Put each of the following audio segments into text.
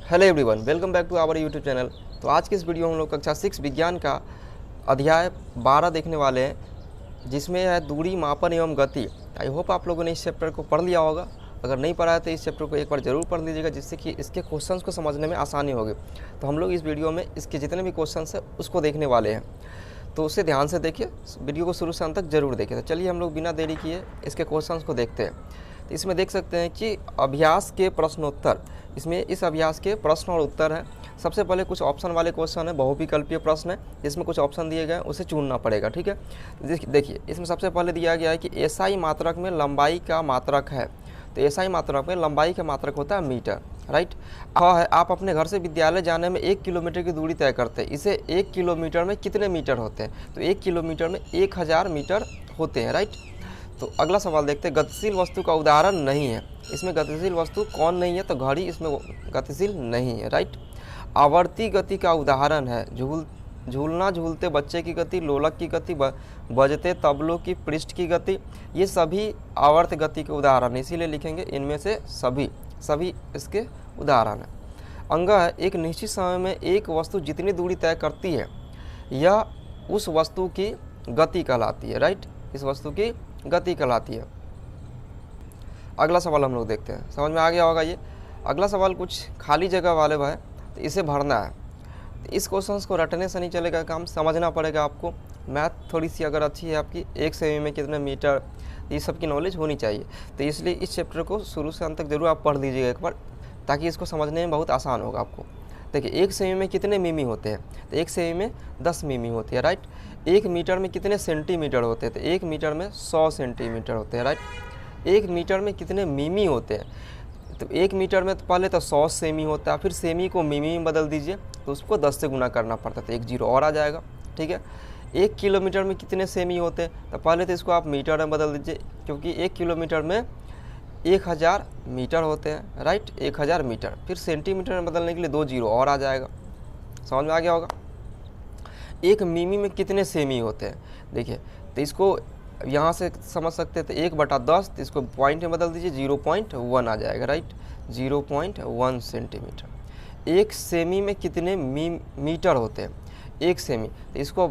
Hello everyone, welcome back to our YouTube channel. तो आज के इस वीडियो में हम लोग कक्षा 6 विज्ञान का अध्याय 12 देखने वाले हैं, जिसमें है दूरी, मापन एवं गति। आई होप आप लोगों ने इस चैप्टर को पढ़ लिया होगा। अगर नहीं पढ़ा है तो इस चैप्टर को एक बार ज़रूर पढ़ लीजिएगा, जिससे कि इसके क्वेश्चंस को समझने में आसानी होगी। तो हम लोग इस वीडियो में इसके जितने भी क्वेश्चंस हैं उसको देखने वाले हैं, तो उसे ध्यान से देखिए, वीडियो को शुरू से अंत तक जरूर देखिए। तो चलिए हम लोग बिना देरी किए इसके क्वेश्चंस को देखते हैं। तो इसमें देख सकते हैं कि अभ्यास के प्रश्नोत्तर, इसमें इस अभ्यास के प्रश्न और उत्तर है। सबसे पहले कुछ ऑप्शन वाले क्वेश्चन है, बहुविकल्पीय प्रश्न है, जिसमें कुछ ऑप्शन दिए गए हैं, उसे चुनना पड़ेगा। ठीक है, देखिए इसमें सबसे पहले दिया गया है कि एसआई मात्रक में लंबाई का मात्रक है। तो एसआई मात्रक में लंबाई का मात्रक होता है मीटर, राइट। है आप अपने घर से विद्यालय जाने में 1 किलोमीटर की दूरी तय करते हैं, इसे 1 किलोमीटर में कितने मीटर होते हैं? तो 1 किलोमीटर में 1000 मीटर होते हैं, राइट। तो अगला सवाल देखते हैं, गतिशील वस्तु का उदाहरण नहीं है। इसमें गतिशील वस्तु कौन नहीं है? तो घड़ी इसमें गतिशील नहीं है, राइट। आवर्ती गति का उदाहरण है झूलना, झूलते बच्चे की गति, लोलक की गति, बजते तबलों की पृष्ठ की गति, ये सभी आवर्त गति के उदाहरण है, इसीलिए लिखेंगे इनमें से सभी इसके उदाहरण है। अंग है, एक निश्चित समय में एक वस्तु जितनी दूरी तय करती है यह उस वस्तु की गति कहलाती है, राइट। इस वस्तु की गति कहलाती है। अगला सवाल हम लोग देखते हैं, समझ में आ गया होगा ये। अगला सवाल कुछ खाली जगह वाले है, तो इसे भरना है। तो इस क्वेश्चन को रटने से नहीं चलेगा काम, समझना पड़ेगा आपको। मैथ थोड़ी सी अगर अच्छी है आपकी, 1 सेमी में कितने मीटर, ये सब की नॉलेज होनी चाहिए। तो इसलिए इस चैप्टर को शुरू से अंत तक जरूर आप पढ़ लीजिएगा एक बार, ताकि इसको समझने में बहुत आसान होगा आपको। देखिए 1 सेमी में कितने मिमी होते हैं? तो 1 सेमी में 10 मिमी होती है, राइट। 1 मीटर में कितने सेंटीमीटर होते हैं? तो 1 मीटर में 100 सेंटीमीटर होते हैं, राइट। 1 मीटर में कितने मिमी होते हैं? तो 1 मीटर में तो पहले तो 100 सेमी होता है, फिर सेमी को मिमी में बदल दीजिए, तो उसको 10 से गुना करना पड़ता है, तो 1 जीरो और आ जाएगा। ठीक है, 1 किलोमीटर में कितने सेमी होते हैं? तो पहले तो इसको आप मीटर में बदल दीजिए, क्योंकि 1 किलोमीटर में 1000 मीटर होते हैं, राइट। 1000 मीटर, फिर सेंटीमीटर में बदलने के लिए 2 जीरो और आ जाएगा। समझ में आ गया होगा। 1 मिमी में कितने सेमी होते हैं? देखिए, तो इसको यहाँ से समझ सकते हैं, तो 1/10, तो इसको पॉइंट में बदल दीजिए, 0.1 आ जाएगा, राइट। 0.1 सेंटीमीटर। 1 सेमी में कितने मीटर होते हैं? 1 सेमी, तो इसको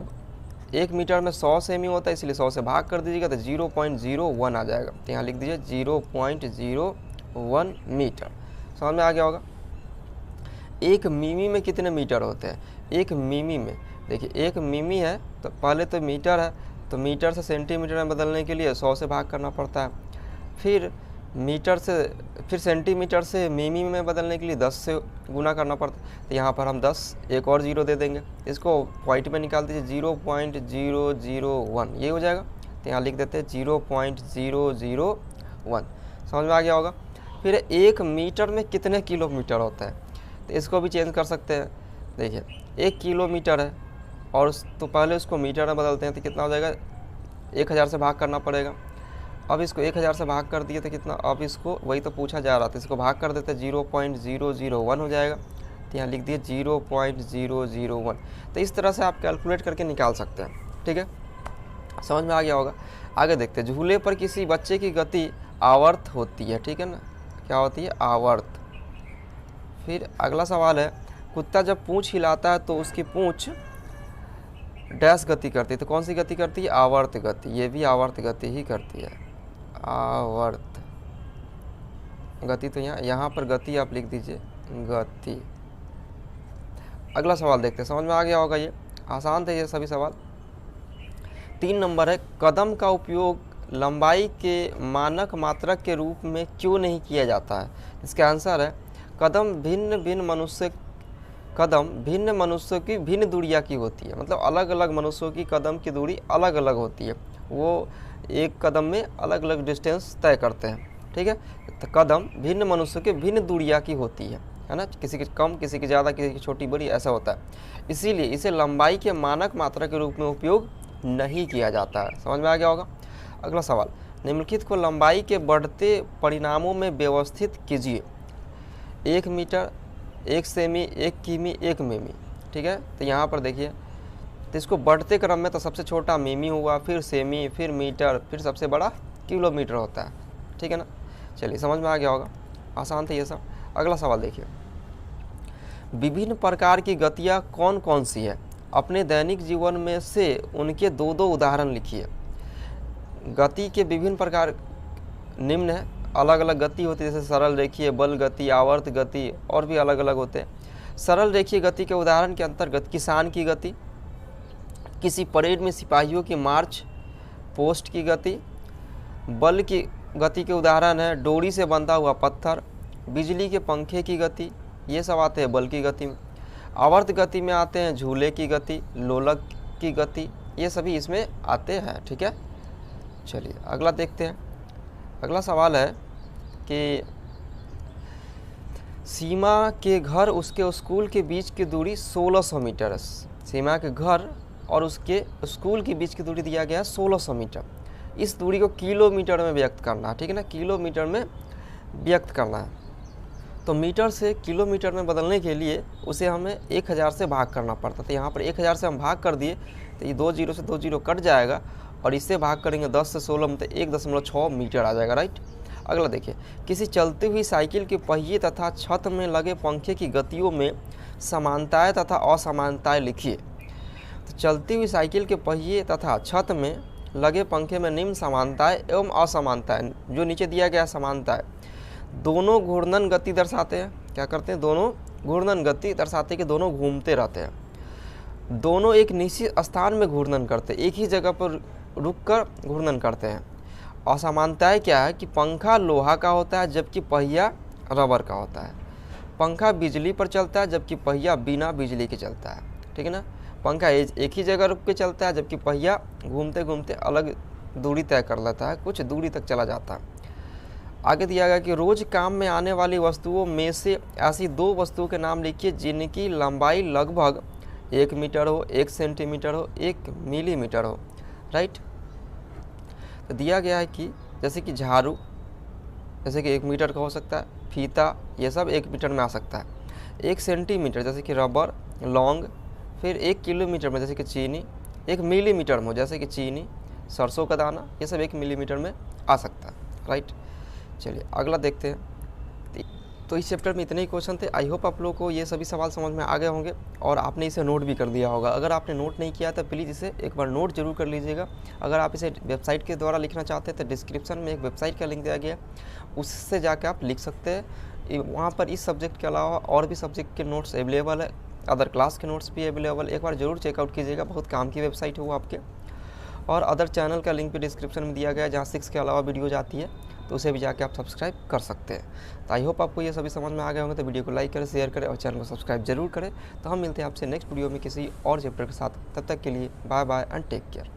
1 मीटर में 100 सेमी होता है, इसलिए 100 से भाग कर दीजिएगा, तो 0.01 आ जाएगा। तो यहाँ लिख दीजिए 0.01 मीटर। समझ में आ गया होगा। 1 मिमी में कितने मीटर होते हैं? 1 मिमी में, देखिए 1 मिमी है, तो पहले तो मीटर है, तो मीटर से सेंटीमीटर में बदलने के लिए 100 से भाग करना पड़ता है, फिर सेंटीमीटर से मिमी में बदलने के लिए 10 से गुना करना पड़ता है। तो यहाँ पर हम 10 एक और जीरो दे देंगे, इसको पॉइंट में निकाल दीजिए, 0.001 ये हो जाएगा। तो यहाँ लिख देते हैं 0.001। समझ में आ गया होगा। फिर 1 मीटर में कितने किलोमीटर होता है? तो इसको भी चेंज कर सकते हैं। देखिए 1 किलोमीटर है, और तो पहले उसको मीटर में बदलते हैं, तो कितना हो जाएगा? 1000 से भाग करना पड़ेगा। अब इसको 1000 से भाग कर दिए तो कितना? अब इसको वही तो पूछा जा रहा था, इसको भाग कर देते 0.001 हो जाएगा। तो यहाँ लिख दिए 0.001। तो इस तरह से आप कैलकुलेट करके निकाल सकते हैं। ठीक है, समझ में आ गया होगा। आगे देखते हैं, झूले पर किसी बच्चे की गति आवर्त होती है, ठीक है ना, क्या होती है? आवर्त। फिर अगला सवाल है, कुत्ता जब पूँछ हिलाता है तो उसकी पूँछ डैश गति करती है, तो कौन सी गति करती है? आवर्त गति। ये भी आवर्त गति ही करती है, आवर्त गति। तो यहाँ पर गति आप लिख दीजिए, गति। अगला सवाल देखते हैं, समझ में आ गया होगा, ये आसान थे ये सभी सवाल। 3 नंबर है, कदम का उपयोग लंबाई के मानक मात्रक के रूप में क्यों नहीं किया जाता है? इसका आंसर है, कदम भिन्न मनुष्यों की भिन्न दूरियां की होती है। मतलब अलग अलग मनुष्यों की कदम की दूरी अलग अलग होती है, वो एक कदम में अलग अलग डिस्टेंस तय करते हैं। ठीक है, तो कदम भिन्न मनुष्यों के भिन्न दूरियां की होती है ना, किसी की कम, किसी की ज़्यादा, किसी की छोटी बड़ी, ऐसा होता है। इसीलिए इसे लंबाई के मानक मात्रा के रूप में उपयोग नहीं किया जाता है। समझ में आ गया होगा। अगला सवाल, निम्नलिखित को लंबाई के बढ़ते परिणामों में व्यवस्थित कीजिए। 1 मीटर, 1 सेमी, 1 किमी, 1 मिमी। ठीक है, तो यहाँ पर देखिए, तो इसको बढ़ते क्रम में तो सबसे छोटा मिमी हुआ, फिर सेमी, फिर मीटर, फिर सबसे बड़ा किलोमीटर होता है। ठीक है ना, चलिए समझ में आ गया होगा, आसान था ये सब। अगला सवाल देखिए, विभिन्न प्रकार की गतियाँ कौन कौन सी है? अपने दैनिक जीवन में से उनके दो दो उदाहरण लिखिए। गति के विभिन्न प्रकार निम्न है, अलग अलग गति होती है, जैसे सरल रेखीय, बल गति, आवर्त गति और भी अलग अलग होते हैं। सरल रेखीय गति के उदाहरण के अंतर्गत किसान की गति, किसी परेड में सिपाहियों की मार्च पोस्ट की गति। बल की गति के उदाहरण है डोरी से बंधा हुआ पत्थर, बिजली के पंखे की गति, ये सब आते हैं बल की गति में। आवर्त गति में आते हैं झूले की गति, लोलक की गति, ये सभी इसमें आते हैं। ठीक है, चलिए अगला देखते हैं। अगला सवाल है कि सीमा के घर उसके स्कूल के बीच की दूरी 1600 मीटर है। सीमा के घर और उसके स्कूल के बीच की दूरी दिया गया है 1600 मीटर। इस दूरी को किलोमीटर में व्यक्त करना है, ठीक है ना, किलोमीटर में व्यक्त करना है। तो मीटर से किलोमीटर में बदलने के लिए उसे हमें 1000 से भाग करना पड़ता। तो यहाँ पर 1000 से हम भाग कर दिए तो ये 2 जीरो से 2 जीरो कट जाएगा और इससे भाग करेंगे 10 से 16 में तो 1.6 मीटर आ जाएगा, राइट। अगला देखिए, किसी चलती हुई साइकिल के पहिए तथा छत में लगे पंखे की गतियों में समानताएं तथा असमानताएं लिखिए। तो चलती हुई साइकिल के पहिए तथा छत में लगे पंखे में निम्न समानताएं एवं असमानताएं, जो नीचे दिया गया समानताएं, दोनों घूर्णन गति दर्शाते हैं। क्या करते हैं? दोनों घूर्णन गति दर्शाते हैं कि दोनों घूमते रहते हैं। दोनों एक निश्चित स्थान में घूर्णन करते हैं, एक ही जगह पर रुककर घूर्णन करते हैं। असमानताएं क्या है कि पंखा लोहा का होता है जबकि पहिया रबर का होता है। पंखा बिजली पर चलता है जबकि पहिया बिना बिजली के चलता है, ठीक है ना। पंखा एक ही जगह रुक के चलता है जबकि पहिया घूमते घूमते अलग दूरी तय कर लेता है, कुछ दूरी तक चला जाता है। आगे दिया गया कि रोज काम में आने वाली वस्तुओं में से ऐसी 2 वस्तुओं के नाम लिखिए जिनकी लंबाई लगभग 1 मीटर हो, 1 सेंटीमीटर हो, 1 मिलीमीटर हो, राइट। तो दिया गया है कि जैसे कि झाड़ू, जैसे कि 1 मीटर का हो सकता है, फीता, ये सब 1 मीटर में आ सकता है। 1 सेंटीमीटर जैसे कि रबर, लौंग, फिर 1 किलोमीटर में जैसे कि चीनी, 1 मिलीमीटर में जैसे कि चीनी, सरसों का दाना, ये सब 1 मिलीमीटर में आ सकता है, राइट। चलिए अगला देखते हैं। तो इस चैप्टर में इतने ही क्वेश्चन थे। आई होप आप लोगों को ये सभी सवाल समझ में आ गए होंगे और आपने इसे नोट भी कर दिया होगा। अगर आपने नोट नहीं किया तो प्लीज़ इसे एक बार नोट जरूर कर लीजिएगा। अगर आप इसे वेबसाइट के द्वारा लिखना चाहते हैं तो डिस्क्रिप्शन में एक वेबसाइट का लिंक दिया गया, उससे जाकर आप लिख सकते हैं। वहाँ पर इस सब्जेक्ट के अलावा और भी सब्जेक्ट के नोट्स अवेलेबल है, अदर क्लास के नोट्स भी अवेलेबल। एक बार ज़रूर चेकआउट कीजिएगा, बहुत काम की वेबसाइट है वो आपके। और अदर चैनल का लिंक भी डिस्क्रिप्शन में दिया गया है जहाँ 6 के अलावा वीडियोज आती है, तो उसे भी जाके आप सब्सक्राइब कर सकते हैं। तो आई होप आपको ये सभी समझ में आ गए होंगे। तो वीडियो को लाइक करें, शेयर करें और चैनल को सब्सक्राइब जरूर करें। तो हम मिलते हैं आपसे नेक्स्ट वीडियो में किसी और चैप्टर के साथ। तब तक के लिए bye bye and take care.